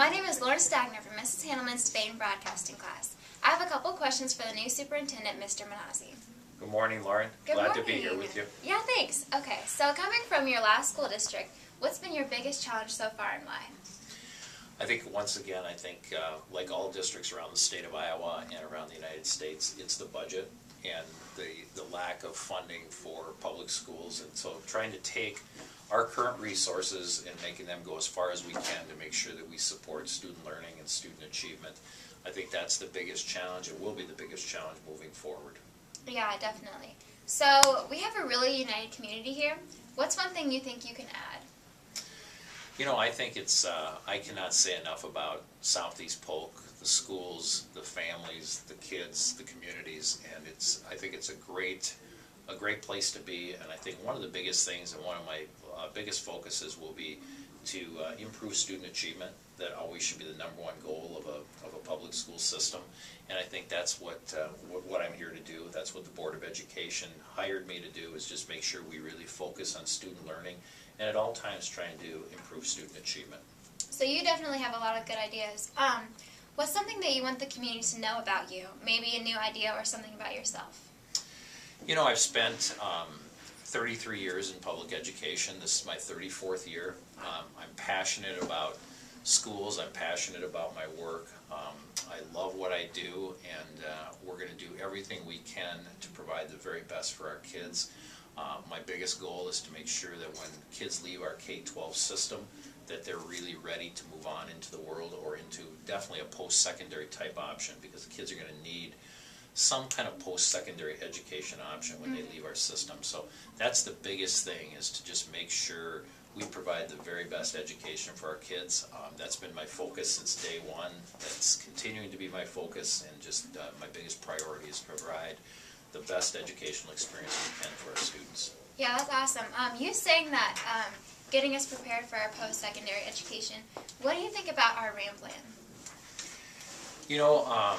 My name is Lauren Stagner from Mrs. Handelman's Debate and Broadcasting class. I have a couple questions for the new superintendent, Mr. Menozzi. Good morning, Lauren. Glad to be here with you. Yeah, thanks. Okay, so coming from your last school district, what's been your biggest challenge so far and why? I think, once again, like all districts around the state of Iowa and around the United States, it's the budget and the lack of funding for public schools. And so trying to take our current resources and making them go as far as we can to make sure that we support student learning and student achievement. I think that's the biggest challenge. It will be the biggest challenge moving forward. Yeah, definitely. So we have a really united community here. What's one thing you think you can add? You know, I think it's, I cannot say enough about Southeast Polk, the schools, the families, the kids, the communities, and I think it's a great place to be. And I think one of the biggest things and one of my biggest focuses will be to improve student achievement. That always should be the #1 goal of a public school system. And I think that's what I'm here to do. That's what the Board of Education hired me to do, is just make sure we really focus on student learning and at all times trying to improve student achievement. So you definitely have a lot of good ideas. What's something that you want the community to know about you? Maybe a new idea or something about yourself? You know, I've spent 33 years in public education. This is my 34th year. I'm passionate about schools. I'm passionate about my work. I love what I do, and we're going to do everything we can to provide the very best for our kids. My biggest goal is to make sure that when kids leave our K-12 system, that they're really ready to move on into the world or into definitely a post-secondary type option, because the kids are going to need some kind of post-secondary education option when they leave our system. So that's the biggest thing, is to just make sure we provide the very best education for our kids. That's been my focus since day one. That's continuing to be my focus, and just my biggest priority is to provide the best educational experience we can for our students. Yeah, that's awesome. You saying that getting us prepared for our post-secondary education, what do you think about our RAM plan? You know,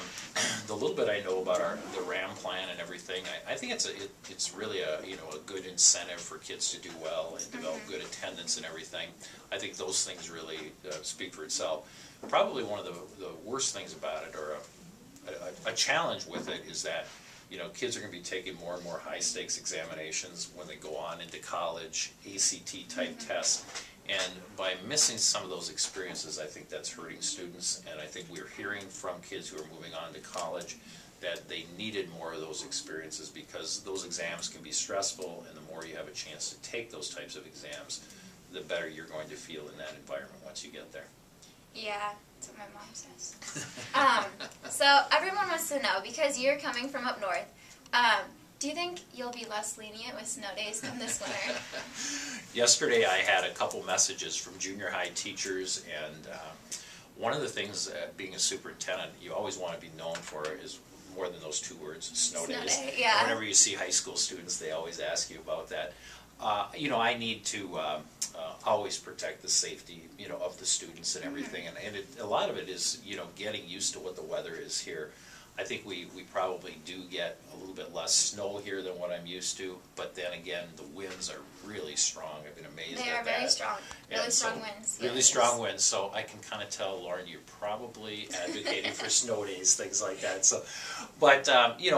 the little bit I know about the RAM plan and everything, I think it's really a good incentive for kids to do well and develop good attendance and everything. I think those things really speak for itself. Probably one of the worst things about it, or a challenge with it, is that kids are going to be taking more and more high-stakes examinations when they go on into college, ACT-type tests. And by missing some of those experiences, I think that's hurting students. And I think we're hearing from kids who are moving on to college that they needed more of those experiences, because those exams can be stressful, and the more you have a chance to take those types of exams, the better you're going to feel in that environment once you get there. Yeah, that's what my mom says. So everyone wants to know, because you're coming from up north, do you think you'll be less lenient with snow days come this winter? Yesterday I had a couple messages from junior high teachers, and one of the things, being a superintendent, you always want to be known for is more than those two words, snow days. Day, yeah. And whenever you see high school students, they always ask you about that. I need to always protect the safety, of the students and everything, and a lot of it is, getting used to what the weather is here. I think we probably do get a little bit less snow here than what I'm used to, but then again, the winds are really strong. I've been amazed at that. They are very strong. Really strong winds. Really strong winds, so I can kind of tell, Lauren, you're probably advocating for snow days, things like that. So, but,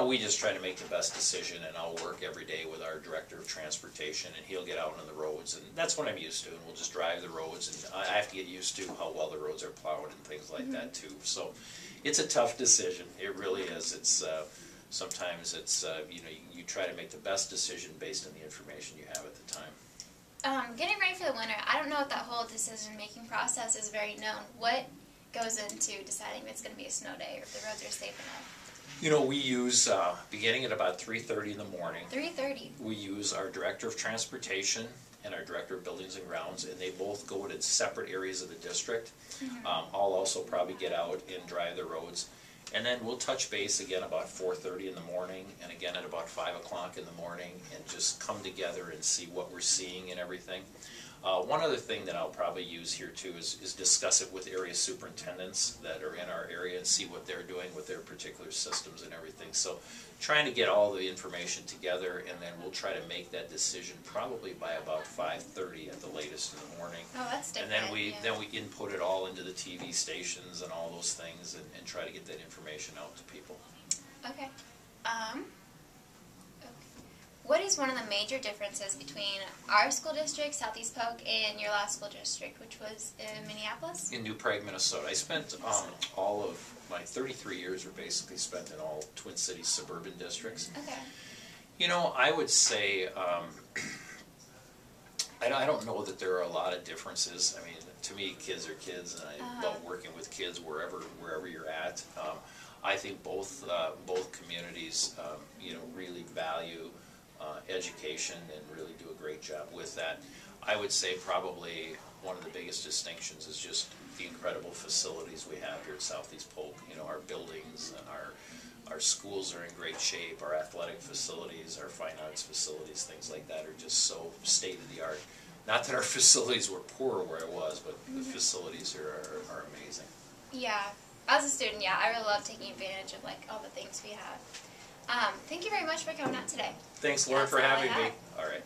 we just try to make the best decision, and I'll work every day with our Director of Transportation, and he'll get out on the roads, and that's what I'm used to, and we'll just drive the roads, and I have to get used to how well the roads are plowed and things like that, too. So it's a tough decision. It really is. It's sometimes it's you try to make the best decision based on the information you have at the time. Getting ready for the winter, I don't know if that whole decision-making process is very known. What goes into deciding if it's going to be a snow day or if the roads are safe enough? We use, beginning at about 3:30 in the morning, 3:30. we use our Director of Transportation and our Director of Buildings and Grounds, and they both go to separate areas of the district. I'll also probably get out and drive the roads. And then we'll touch base again about 4:30 in the morning, and again at about 5 o'clock in the morning, and just come together and see what we're seeing and everything. One other thing that I'll probably use here too is discuss it with area superintendents that are in our area and see what they're doing with their particular systems and everything. So trying to get all the information together, and then we'll try to make that decision probably by about 5:30 at the latest in the morning. Oh, that's different. And then we input it all into the TV stations and all those things, and try to get that information out to people. Okay. What is one of the major differences between our school district, Southeast Polk, and your last school district, which was in Minneapolis? In New Prague, Minnesota. I spent all of my 33 years were basically spent in all Twin Cities suburban districts. Okay. You know, I would say, I don't know that there are a lot of differences. I mean, to me, kids are kids, and I love working with kids wherever you're at. I think both communities, you know, really value education and really do a great job with that. I would say probably one of the biggest distinctions is just the incredible facilities we have here at Southeast Polk. You know, our buildings and our schools are in great shape. Our athletic facilities, our fine arts facilities, things like that are just so state of the art. Not that our facilities were poor where I was, but the facilities here are amazing. Yeah, as a student, yeah, I really love taking advantage of like all the things we have. Thank you very much for coming out today. Thanks, Lauren, for having me. All right.